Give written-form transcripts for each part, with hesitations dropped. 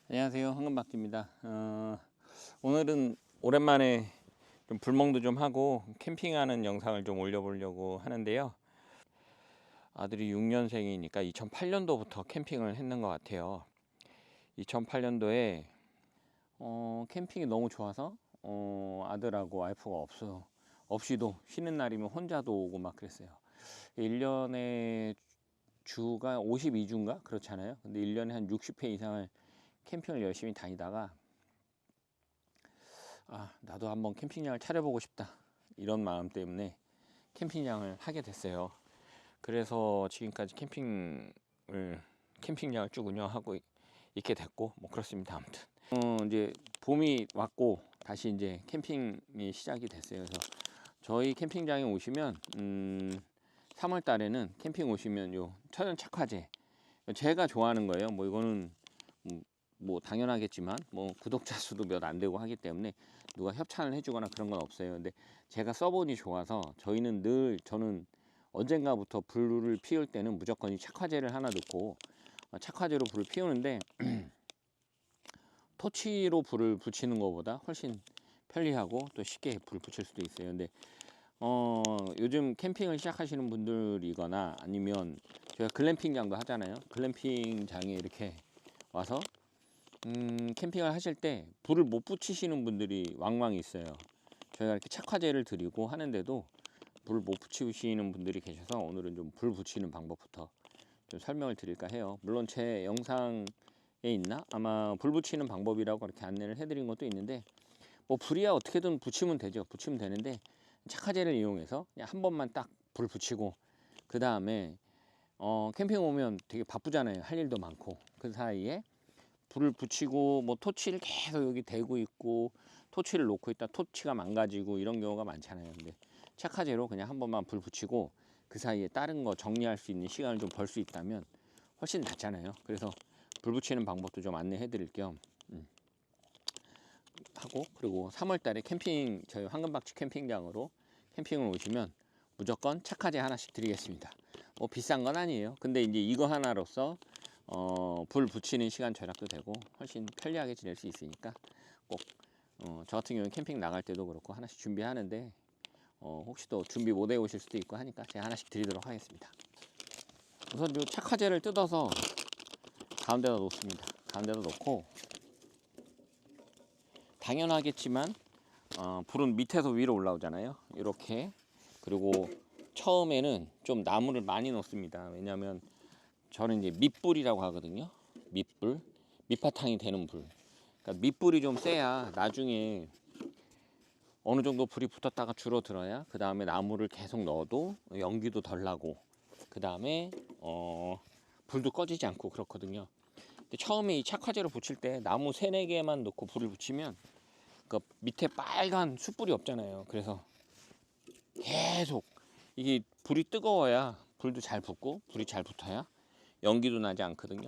안녕하세요, 황금박쥐입니다. 오늘은 오랜만에 좀 불멍도 좀 하고 캠핑하는 영상을 좀 올려보려고 하는데요. 아들이 6년생이니까 2008년도부터 캠핑을 했는 것 같아요. 2008년도에 캠핑이 너무 좋아서 아들하고 와이프가 없이도 쉬는 날이면 혼자도 오고 막 그랬어요. 1년에 주가 52주인가 그렇잖아요. 근데 1년에 한 60회 이상을 캠핑을 열심히 다니다가 나도 한번 캠핑장을 차려보고 싶다 이런 마음 때문에 캠핑장을 하게 됐어요. 그래서 지금까지 캠핑장을 쭉 운영하고 있게 됐고 뭐 그렇습니다. 아무튼 이제 봄이 왔고 다시 이제 캠핑이 시작이 됐어요. 그래서 저희 캠핑장에 오시면 3월 달에는 캠핑 오시면 요 천연 착화제 제가 좋아하는 거예요. 뭐 이거는 뭐 당연하겠지만 뭐 구독자 수도 몇 안 되고 하기 때문에 누가 협찬을 해주거나 그런 건 없어요. 근데 제가 써보니 좋아서 저는 언젠가부터 불을 피울 때는 무조건 이 착화제를 하나 넣고 착화제로 불을 피우는데 토치로 불을 붙이는 것보다 훨씬 편리하고 또 쉽게 불을 붙일 수도 있어요. 근데 요즘 캠핑을 시작하시는 분들이거나 아니면 저희가 글램핑장도 하잖아요. 글램핑장에 이렇게 와서 캠핑을 하실 때 불을 못 붙이시는 분들이 왕왕 있어요. 저희가 이렇게 착화제를 드리고 하는데도 불을 못 붙이시는 분들이 계셔서 오늘은 좀 불 붙이는 방법부터 좀 설명을 드릴까 해요. 물론 제 영상에 있나 아마 불 붙이는 방법이라고 이렇게 안내를 해드린 것도 있는데 뭐 불이야 어떻게든 붙이면 되죠. 붙이면 되는데 착화제를 이용해서 그냥 한 번만 딱 불 붙이고 그 다음에 캠핑 오면 되게 바쁘잖아요. 할 일도 많고 그 사이에 불을 붙이고 뭐 토치를 계속 여기 대고 있고 토치를 놓고 있다 토치가 망가지고 이런 경우가 많잖아요. 근데 착화제로 그냥 한 번만 불 붙이고 그 사이에 다른 거 정리할 수 있는 시간을 좀 벌 수 있다면 훨씬 낫잖아요. 그래서 불 붙이는 방법도 좀 안내해 드릴 겸 하고, 그리고 3월 달에 저희 황금박쥐 캠핑장으로 캠핑을 오시면 무조건 착화제 하나씩 드리겠습니다. 뭐 비싼 건 아니에요. 근데 이제 이거 하나로서 불 붙이는 시간 절약도 되고 훨씬 편리하게 지낼 수 있으니까 꼭 저 같은 경우는 캠핑 나갈 때도 그렇고 하나씩 준비하는데 혹시 또 준비 못 해 오실 수도 있고 하니까 제가 하나씩 드리도록 하겠습니다. 우선 이 착화제를 뜯어서 가운데다 놓습니다. 가운데다 놓고 당연하겠지만 불은 밑에서 위로 올라오잖아요. 이렇게. 그리고 처음에는 좀 나무를 많이 넣습니다. 왜냐하면 저는 이제 밑불이라고 하거든요. 밑불, 밑바탕이 되는 불. 그러니까 밑불이 좀 세야 나중에 어느 정도 불이 붙었다가 줄어들어야 그 다음에 나무를 계속 넣어도 연기도 덜 나고 그 다음에 불도 꺼지지 않고 그렇거든요. 근데 처음에 이 착화제로 붙일 때 나무 3-4개만 넣고 불을 붙이면 그 밑에 빨간 숯불이 없잖아요. 그래서 계속 이게 불이 뜨거워야 불도 잘 붙고 불이 잘 붙어야 연기도 나지 않거든요.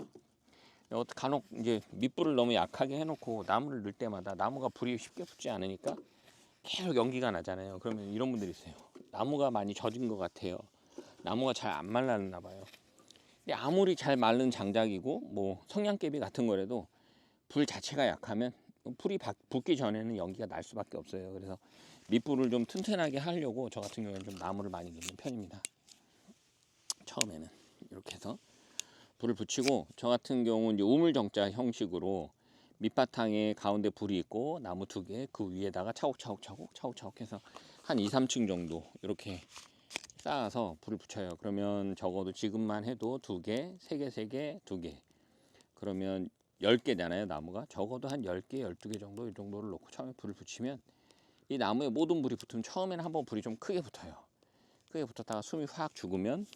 간혹 이제 밑불을 너무 약하게 해놓고 나무를 넣을 때마다 나무가 불이 쉽게 붙지 않으니까 계속 연기가 나잖아요. 그러면 이런 분들이 있어요. 나무가 많이 젖은 것 같아요. 나무가 잘 안 말랐나 봐요. 근데 아무리 잘 마른 장작이고 뭐 성냥개비 같은 거라도 불 자체가 약하면 불이 붙기 전에는 연기가 날 수밖에 없어요. 그래서 밑불을 좀 튼튼하게 하려고 저 같은 경우는 좀 나무를 많이 넣는 편입니다. 처음에는 이렇게 해서 불을 붙이고 저 같은 경우는 이제 우물정자 형식으로 밑바탕에 가운데 불이 있고 나무 2개 그 위에다가 차곡차곡 해서 한 2-3층 정도 이렇게 쌓아서 불을 붙여요. 그러면 적어도 지금만 해도 2개, 3개, 3개, 2개 그러면 10개잖아요. 나무가 적어도 한 10개, 12개 정도 이 정도를 놓고 처음에 불을 붙이면 이 나무에 모든 불이 붙으면 처음에는 한번 불이 좀 크게 붙어요. 크게 붙었다가 숨이 확 죽으면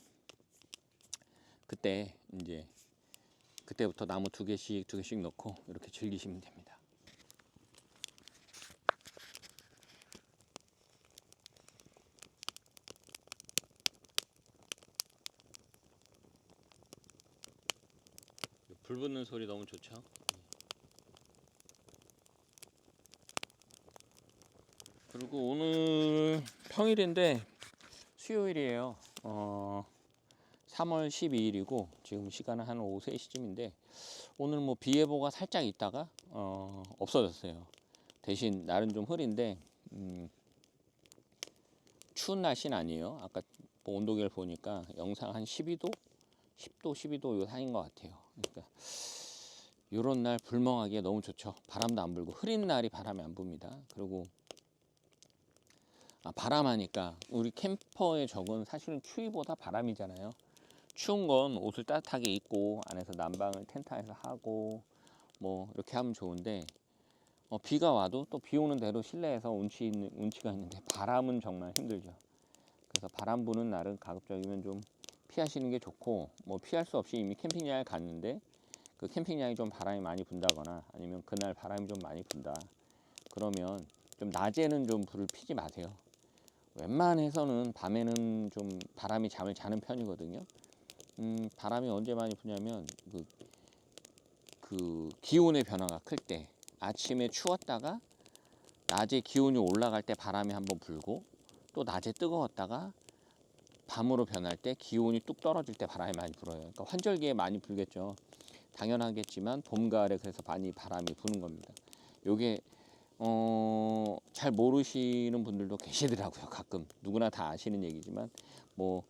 그때부터 나무 2개씩 넣고 이렇게 즐기시면 됩니다. 불 붙는 소리 너무 좋죠? 그리고 오늘 평일인데 수요일이에요. 3월 12일이고 지금 시간은 한 오후 3시쯤인데 오늘 뭐 비 예보가 살짝 있다가 없어졌어요. 대신 날은 좀 흐린데 추운 날씨는 아니에요. 아까 뭐 온도계를 보니까 영상 한 12도, 10도, 12도 요 사이인 것 같아요. 그러니까 요런 날 불멍하기에 너무 좋죠. 바람도 안 불고 흐린 날이 바람이 안 붑니다. 그리고 바람 하니까 우리 캠퍼의 적은 사실은 추위보다 바람이잖아요. 추운 건 옷을 따뜻하게 입고 안에서 난방을 텐트 안에서 하고 뭐 이렇게 하면 좋은데 비가 와도 또 비 오는 대로 실내에서 운치가 있는데 바람은 정말 힘들죠. 그래서 바람 부는 날은 가급적이면 좀 피하시는 게 좋고, 뭐 피할 수 없이 이미 캠핑장에 갔는데 그 캠핑장이 좀 바람이 많이 분다거나 아니면 그날 바람이 좀 많이 분다 그러면 좀 낮에는 좀 불을 피지 마세요. 웬만해서는 밤에는 좀 바람이 잠을 자는 편이거든요. 바람이 언제 많이 부냐면 그 기온의 변화가 클 때, 아침에 추웠다가 낮에 기온이 올라갈 때 바람이 한번 불고, 또 낮에 뜨거웠다가 밤으로 변할 때 기온이 뚝 떨어질 때 바람이 많이 불어요. 그러니까 환절기에 많이 불겠죠. 당연하겠지만 봄, 가을에 그래서 많이 바람이 부는 겁니다. 요게 잘 모르시는 분들도 계시더라고요. 가끔 누구나 다 아시는 얘기지만 뭐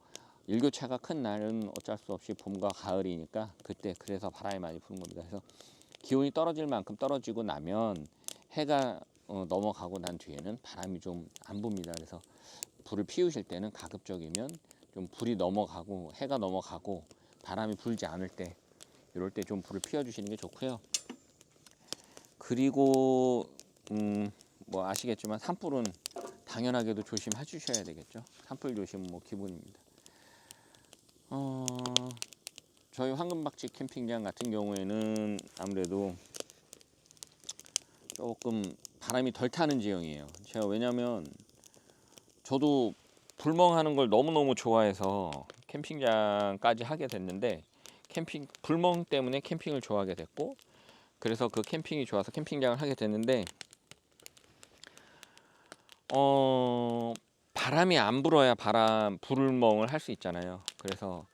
일교차가 큰 날은 어쩔 수 없이 봄과 가을이니까 그때 그래서 바람이 많이 부는 겁니다. 그래서 기온이 떨어질 만큼 떨어지고 나면 해가 넘어가고 난 뒤에는 바람이 좀 안 붑니다. 그래서 불을 피우실 때는 가급적이면 좀 불이 넘어가고 해가 넘어가고 바람이 불지 않을 때, 이럴 때 좀 불을 피워 주시는 게 좋고요. 그리고 뭐 아시겠지만 산불은 당연하게도 조심해 주셔야 되겠죠. 산불 조심은 뭐 기본입니다. 저희 황금박쥐 캠핑장 같은 경우에는 아무래도 조금 바람이 덜 타는 지형이에요. 제가 왜냐면 저도 불멍하는 걸 너무너무 좋아해서 캠핑장까지 하게 됐는데, 불멍 때문에 캠핑을 좋아하게 됐고, 그래서 그 캠핑이 좋아서 캠핑장을 하게 됐는데 바람이 안 불어야 불멍을 할 수 있잖아요. 그래서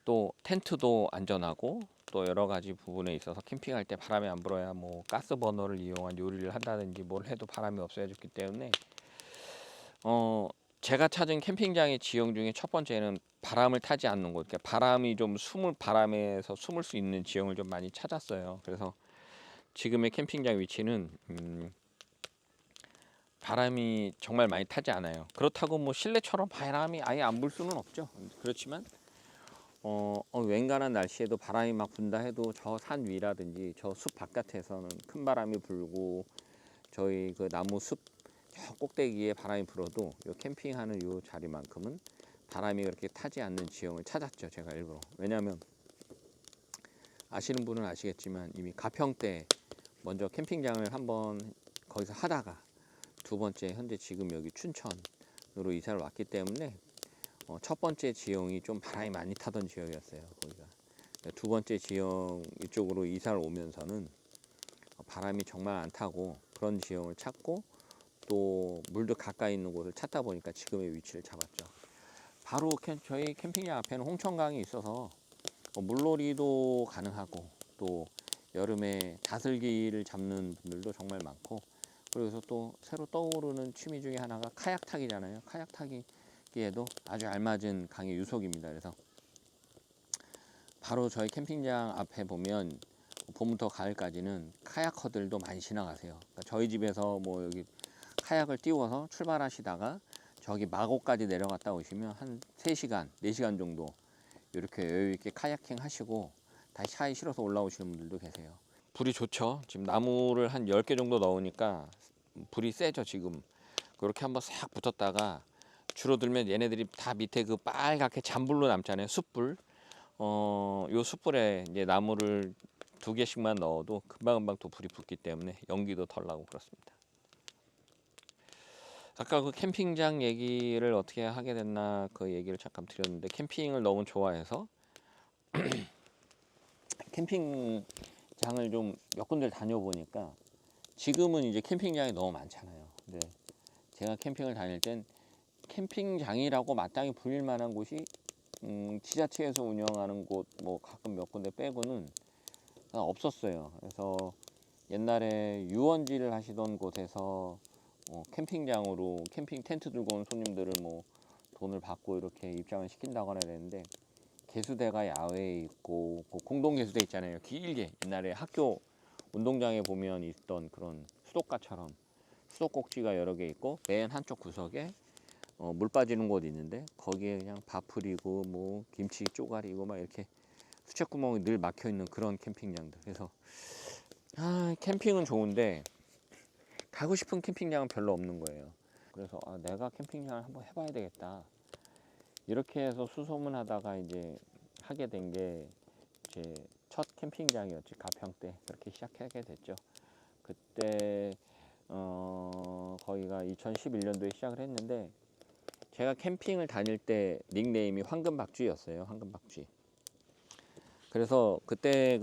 또 텐트도 안전하고 또 여러 가지 부분에 있어서 캠핑할 때 바람이 안 불어야 뭐 가스 버너를 이용한 요리를 한다든지 뭘 해도 바람이 없어야 좋기 때문에 제가 찾은 캠핑장의 지형 중에 첫 번째는 바람을 타지 않는 곳, 그러니까 바람에서 숨을 수 있는 지형을 좀 많이 찾았어요. 그래서 지금의 캠핑장 위치는 바람이 정말 많이 타지 않아요. 그렇다고 뭐 실내처럼 바람이 아예 안 불 수는 없죠. 그렇지만 웬간한 날씨에도 바람이 막 분다 해도 저 산 위라든지 저 숲 바깥에서는 큰 바람이 불고, 저희 그 나무 숲 저 꼭대기에 바람이 불어도 요 캠핑하는 요 자리만큼은 바람이 그렇게 타지 않는 지형을 찾았죠. 제가 일부러. 왜냐하면 아시는 분은 아시겠지만 이미 가평 때 먼저 캠핑장을 한번 거기서 하다가 두 번째 현재 지금 여기 춘천으로 이사를 왔기 때문에 첫 번째 지형이 좀 바람이 많이 타던 지역이었어요. 거기가. 두 번째 지형 이쪽으로 이사를 오면서는 바람이 정말 안 타고 그런 지형을 찾고, 또 물도 가까이 있는 곳을 찾다 보니까 지금의 위치를 잡았죠. 바로 저희 캠핑장 앞에는 홍천강이 있어서 물놀이도 가능하고, 또 여름에 다슬기를 잡는 분들도 정말 많고, 그래서 또 새로 떠오르는 취미 중에 하나가 카약 타기잖아요. 카약 타기에도 아주 알맞은 강의 유속입니다. 그래서 바로 저희 캠핑장 앞에 보면 봄부터 가을까지는 카야커들도 많이 지나가세요. 그러니까 저희 집에서 뭐 여기 카약을 띄워서 출발하시다가 저기 마곡까지 내려갔다 오시면 한 3시간, 4시간 정도 이렇게 여유 있게 카야킹 하시고 다시 차에 실어서 올라오시는 분들도 계세요. 불이 좋죠. 지금 나무를 한 10개 정도 넣으니까 불이 세죠. 지금 그렇게 한번 싹 붙었다가 줄어들면 얘네들이 다 밑에 그 빨갛게 잔불로 남잖아요. 숯불. 요 숯불에 이제 나무를 2개씩만 넣어도 금방금방 또 불이 붙기 때문에 연기도 덜 나고 그렇습니다. 아까 그 캠핑장 얘기를 어떻게 하게 됐나 그 얘기를 잠깐 드렸는데, 캠핑을 너무 좋아해서 캠핑장을 좀 몇 군데를 다녀보니까 지금은 이제 캠핑장이 너무 많잖아요. 근데 제가 캠핑을 다닐 땐 캠핑장이라고 마땅히 불릴 만한 곳이 지자체에서 운영하는 곳 뭐 가끔 몇 군데 빼고는 없었어요. 그래서 옛날에 유원지를 하시던 곳에서 캠핑장으로 캠핑 텐트 들고 온 손님들을 뭐 돈을 받고 이렇게 입장을 시킨다거나 그랬는데, 개수대가 야외에 있고 공동 개수대 있잖아요. 길게 옛날에 학교 운동장에 보면 있던 그런 수도가처럼 수도꼭지가 여러 개 있고, 맨 한쪽 구석에 물 빠지는 곳 있는데 거기에 그냥 밥 뿌리고 뭐 김치 쪼가리고 막 이렇게 수채구멍이 늘 막혀 있는 그런 캠핑장들. 그래서 캠핑은 좋은데 가고 싶은 캠핑장은 별로 없는 거예요. 그래서 내가 캠핑장을 한번 해봐야 되겠다, 이렇게 해서 수소문하다가 이제 하게 된 게 제 첫 캠핑장이었지. 가평 때 그렇게 시작하게 됐죠. 그때 거기가 2011년도에 시작을 했는데, 제가 캠핑을 다닐 때 닉네임이 황금박쥐였어요. 황금박쥐. 그래서 그때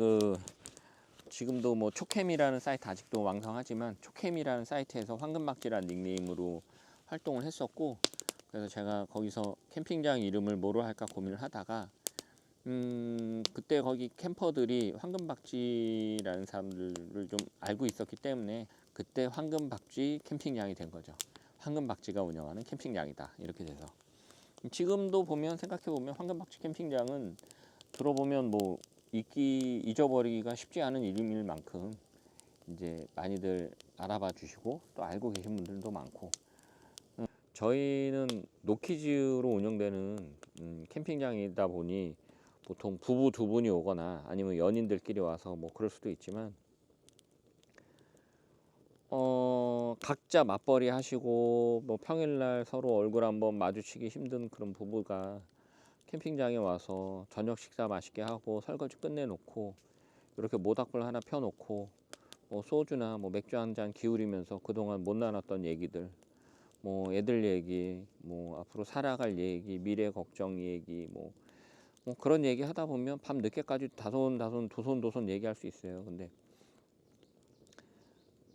지금도 뭐 초캠이라는 사이트 아직도 왕성하지만, 초캠이라는 사이트에서 황금박쥐라는 닉네임으로 활동을 했었고, 그래서 제가 거기서 캠핑장 이름을 뭐로 할까 고민을 하다가 그때 거기 캠퍼들이 황금박쥐라는 사람들을 좀 알고 있었기 때문에 그때 황금박쥐 캠핑장이 된 거죠. 황금박쥐가 운영하는 캠핑장이다, 이렇게 돼서. 지금도 보면, 생각해 보면 황금박쥐 캠핑장은 들어보면 뭐 잊어버리기가 쉽지 않은 이름일 만큼 이제 많이들 알아봐 주시고 또 알고 계신 분들도 많고, 저희는 노키즈로 운영되는 캠핑장이다 보니 보통 부부 두 분이 오거나 아니면 연인들끼리 와서 뭐 그럴 수도 있지만, 각자 맞벌이 하시고 뭐 평일날 서로 얼굴 한번 마주치기 힘든 그런 부부가 캠핑장에 와서 저녁 식사 맛있게 하고 설거지 끝내놓고 이렇게 모닥불 하나 펴놓고 뭐 소주나 뭐 맥주 한 잔 기울이면서 그동안 못 나눴던 얘기들, 뭐 애들 얘기, 뭐 앞으로 살아갈 얘기, 미래 걱정 얘기, 뭐 그런 얘기 하다 보면 밤 늦게까지 도손도손 얘기할 수 있어요. 근데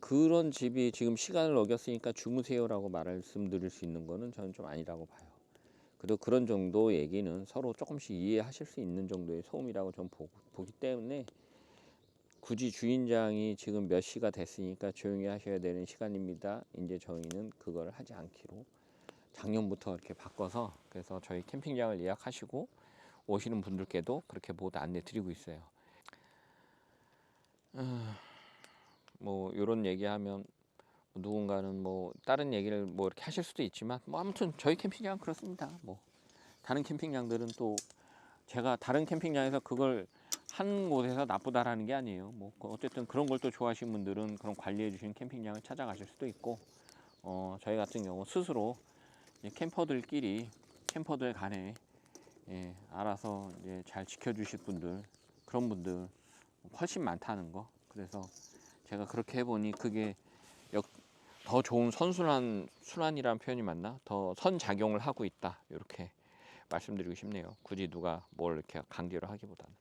그런 집이 지금 시간을 어겼으니까 주무세요라고 말씀드릴 수 있는 거는 저는 좀 아니라고 봐요. 그리고 그런 정도 얘기는 서로 조금씩 이해하실 수 있는 정도의 소음이라고 저는 보기 때문에, 굳이 주인장이 지금 몇 시가 됐으니까 조용히 하셔야 되는 시간입니다, 이제 저희는 그걸 하지 않기로 작년부터 이렇게 바꿔서, 그래서 저희 캠핑장을 예약하시고 오시는 분들께도 그렇게 모두 안내 드리고 있어요. 뭐 이런 얘기하면 누군가는 뭐 다른 얘기를 뭐 이렇게 하실 수도 있지만, 뭐 아무튼 저희 캠핑장은 그렇습니다. 뭐 다른 캠핑장들은 또 제가 다른 캠핑장에서 그걸 한 곳에서 나쁘다라는 게 아니에요. 뭐 어쨌든 그런 걸 또 좋아하시는 분들은 그런 관리해 주시는 캠핑장을 찾아가실 수도 있고, 저희 같은 경우 스스로 캠퍼들끼리 캠퍼들 간에 알아서 이제 잘 지켜주실 분들, 그런 분들 훨씬 많다는 거. 그래서 제가 그렇게 해보니 그게 더 좋은 순환이라는 표현이 맞나? 더 선작용을 하고 있다, 이렇게 말씀드리고 싶네요. 굳이 누가 뭘 이렇게 강제로 하기보다는.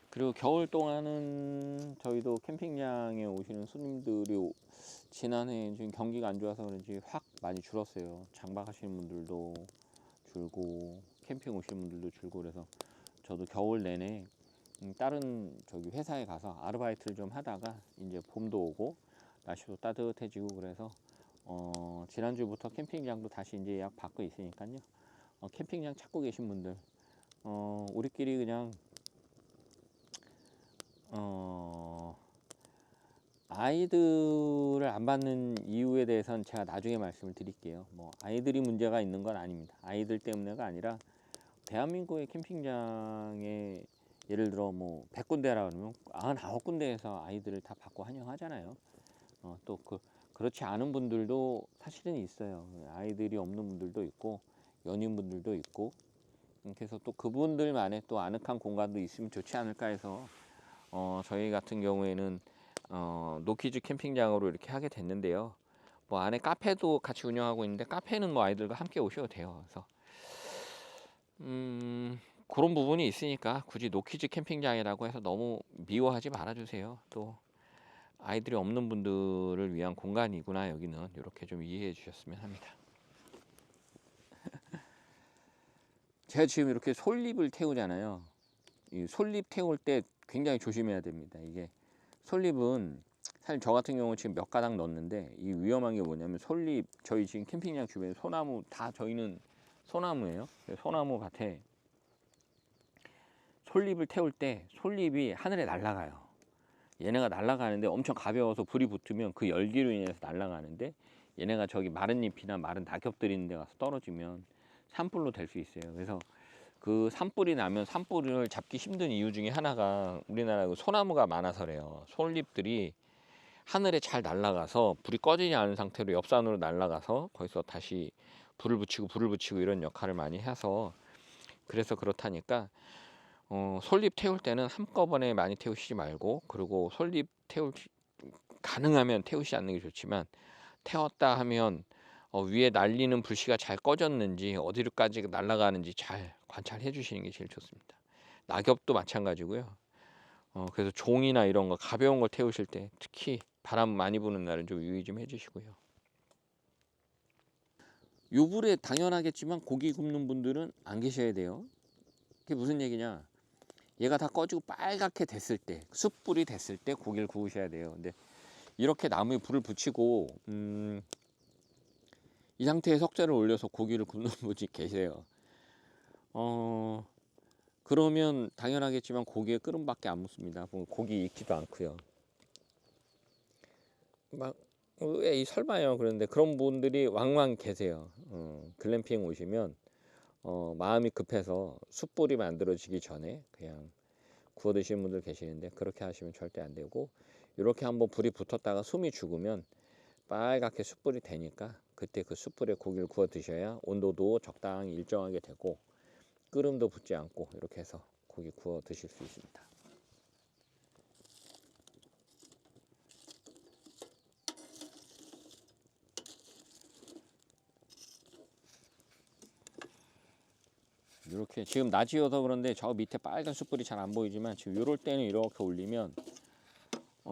그리고 겨울 동안은 저희도 캠핑장에 오시는 손님들이 지난해 지금 경기가 안 좋아서 그런지 확 많이 줄었어요. 장박하시는 분들도 줄고 캠핑 오시는 분들도 줄고, 그래서 저도 겨울 내내 다른 저기 회사에 가서 아르바이트를 좀 하다가 이제 봄도 오고 날씨도 따뜻해지고 그래서 지난주부터 캠핑장도 다시 이제 예약 받고 있으니까요. 캠핑장 찾고 계신 분들, 우리끼리 그냥 아이들을 안 받는 이유에 대해서는 제가 나중에 말씀을 드릴게요. 뭐 아이들이 문제가 있는 건 아닙니다. 아이들 때문에가 아니라 대한민국의 캠핑장에 예를 들어 뭐 100군데라 그러면 99군데에서 아이들을 다 받고 환영하잖아요. 또 그렇지 않은 분들도 사실은 있어요. 아이들이 없는 분들도 있고 연인분들도 있고, 그래서 또 그분들만의 또 아늑한 공간도 있으면 좋지 않을까 해서 저희 같은 경우에는 노키즈 캠핑장으로 이렇게 하게 됐는데요. 뭐 안에 카페도 같이 운영하고 있는데, 카페는 뭐 아이들과 함께 오셔도 돼요. 그래서 그런 부분이 있으니까 굳이 노키즈 캠핑장이라고 해서 너무 미워하지 말아주세요. 또 아이들이 없는 분들을 위한 공간이구나 여기는, 이렇게 좀 이해해 주셨으면 합니다. 제가 지금 이렇게 솔잎을 태우잖아요. 이 솔잎 태울 때 굉장히 조심해야 됩니다. 이게 솔잎은 사실 저 같은 경우 지금 몇 가닥 넣었는데 이 위험한 게 뭐냐면 솔잎 저희 지금 캠핑장 주변에 소나무 다 저희는 소나무예요. 소나무 밭에 솔잎을 태울 때 솔잎이 하늘에 날아가요. 얘네가 날아가는데 엄청 가벼워서 불이 붙으면 그 열기로 인해서 날아가는데 얘네가 저기 마른 잎이나 마른 낙엽들 있는 데 가서 떨어지면 산불로 될 수 있어요. 그래서 그 산불이 나면 산불을 잡기 힘든 이유 중에 하나가 우리나라 그 소나무가 많아서래요. 솔잎들이 하늘에 잘 날아가서 불이 꺼지지 않은 상태로 옆산으로 날아가서 거기서 다시 불을 붙이고 이런 역할을 많이 해서 그래서 그렇다니까 솔잎 태울 때는 한꺼번에 많이 태우시지 말고 그리고 솔잎 가능하면 태우시지 않는 게 좋지만 태웠다 하면 위에 날리는 불씨가 잘 꺼졌는지 어디로까지 날아가는지 잘 관찰해 주시는 게 제일 좋습니다. 낙엽도 마찬가지고요. 그래서 종이나 이런 거 가벼운 걸 태우실 때 특히 바람 많이 부는 날은 좀 유의 좀 해주시고요. 요 불에 당연하겠지만 고기 굽는 분들은 안 계셔야 돼요. 그게 무슨 얘기냐? 얘가 다 꺼지고 빨갛게 됐을 때, 숯불이 됐을 때 고기를 구우셔야 돼요. 근데 이렇게 나무에 불을 붙이고 이 상태에 석재를 올려서 고기를 굽는 분이 계세요. 그러면 당연하겠지만 고기에 끓음밖에 안 묻습니다. 고기 익지도 않고요. 막 왜 이 설마요? 그런데 그런 분들이 왕왕 계세요. 글램핑 오시면 마음이 급해서 숯불이 만들어지기 전에 그냥 구워 드시는 분들 계시는데 그렇게 하시면 절대 안 되고 이렇게 한번 불이 붙었다가 숨이 죽으면 빨갛게 숯불이 되니까 그때 그 숯불에 고기를 구워 드셔야 온도도 적당히 일정하게 되고 끓음도 붙지 않고 이렇게 해서 고기 구워 드실 수 있습니다. 이렇게 지금 낮이어서 그런데 저 밑에 빨간 숯불이 잘 안 보이지만 지금 이럴 때는 이렇게 올리면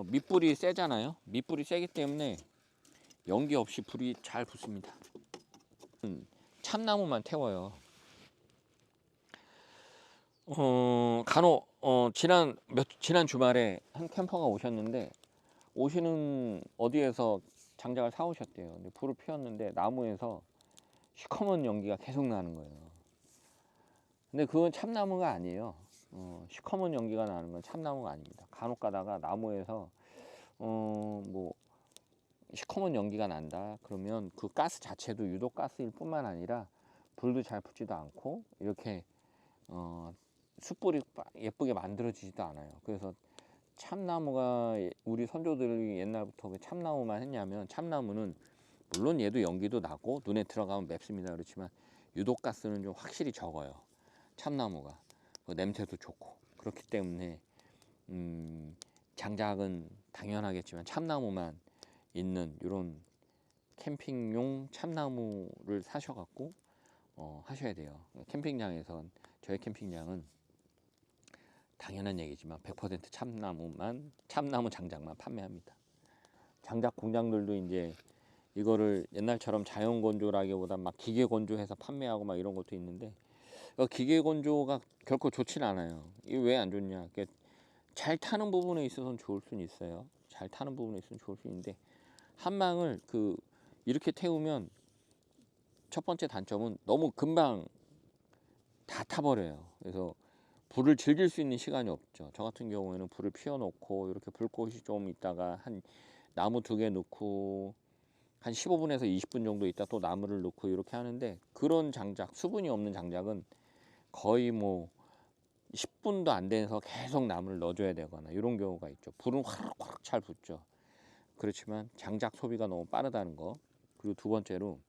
밑불이 세잖아요. 밑불이 세기 때문에 연기 없이 불이 잘 붙습니다. 참나무만 태워요. 간혹 지난 주말에 한 캠퍼가 오셨는데 오시는 어디에서 장작을 사 오셨대요. 근데 불을 피웠는데 나무에서 시커먼 연기가 계속 나는 거예요. 근데 그건 참나무가 아니에요. 시커먼 연기가 나는 건 참나무가 아닙니다. 간혹 가다가 나무에서 뭐 시커먼 연기가 난다 그러면 그 가스 자체도 유독 가스일 뿐만 아니라 불도 잘 붙지도 않고 이렇게 숯불이 예쁘게 만들어지지도 않아요. 그래서 참나무가 우리 선조들이 옛날부터 왜 참나무만 했냐면 참나무는 물론 얘도 연기도 나고 눈에 들어가면 맵습니다. 그렇지만 유독 가스는 좀 확실히 적어요. 참나무가 냄새도 좋고 그렇기 때문에 장작은 당연하겠지만 참나무만 있는 이런 캠핑용 참나무를 사셔갖고 하셔야 돼요. 캠핑장에선 저희 캠핑장은 당연한 얘기지만 100% 참나무 장작만 판매합니다. 장작 공장들도 이제 이거를 옛날처럼 자연 건조라기보다 막 기계 건조해서 판매하고 막 이런 것도 있는데 기계 건조가 결코 좋진 않아요. 이게 왜 안 좋냐? 잘 타는 부분에 있어서는 좋을 수는 있어요. 잘 타는 부분에 있어서는 좋을 수 있는데 한망을 이렇게 태우면 첫 번째 단점은 너무 금방 다 타버려요. 그래서 불을 즐길 수 있는 시간이 없죠. 저 같은 경우에는 불을 피워놓고 이렇게 불꽃이 좀 있다가 한 나무 2개 넣고 한 15분에서 20분 정도 있다 또 나무를 넣고 이렇게 하는데 그런 장작, 수분이 없는 장작은 거의 뭐 10분도 안 돼서 계속 나무를 넣어줘야 되거나 이런 경우가 있죠. 불은 화락화락 잘 붙죠. 그렇지만 장작 소비가 너무 빠르다는 거. 그리고 두 번째로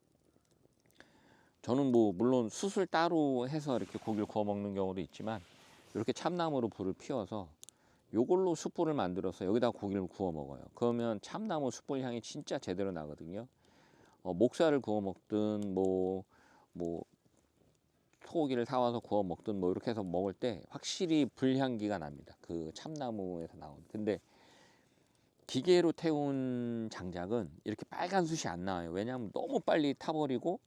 저는 뭐 물론 숯을 따로 해서 이렇게 고기를 구워 먹는 경우도 있지만 이렇게 참나무로 불을 피워서 요걸로 숯불을 만들어서 여기다 고기를 구워 먹어요. 그러면 참나무 숯불 향이 진짜 제대로 나거든요. 목살을 구워 먹든 뭐 소고기를 사와서 구워 먹든 뭐 이렇게 해서 먹을 때 확실히 불향기가 납니다. 그 참나무에서 나온. 근데 기계로 태운 장작은 이렇게 빨간 숯이 안 나와요. 왜냐하면 너무 빨리 타버리고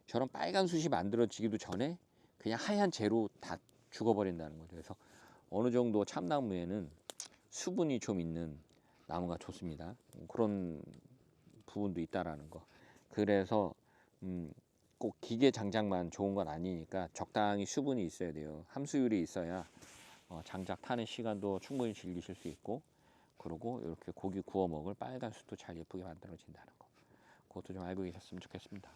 저런 빨간 숯이 만들어지기도 전에 그냥 하얀 재로 다 죽어버린다는 거죠. 그래서 어느 정도 참나무에는 수분이 좀 있는 나무가 좋습니다. 그런 부분도 있다라는 거. 그래서 꼭 기계 장작만 좋은 건 아니니까 적당히 수분이 있어야 돼요. 함수율이 있어야 장작 타는 시간도 충분히 즐기실 수 있고, 그리고 이렇게 고기 구워 먹을 빨간 숯도 잘 예쁘게 만들어진다는 거. 그것도 좀 알고 계셨으면 좋겠습니다.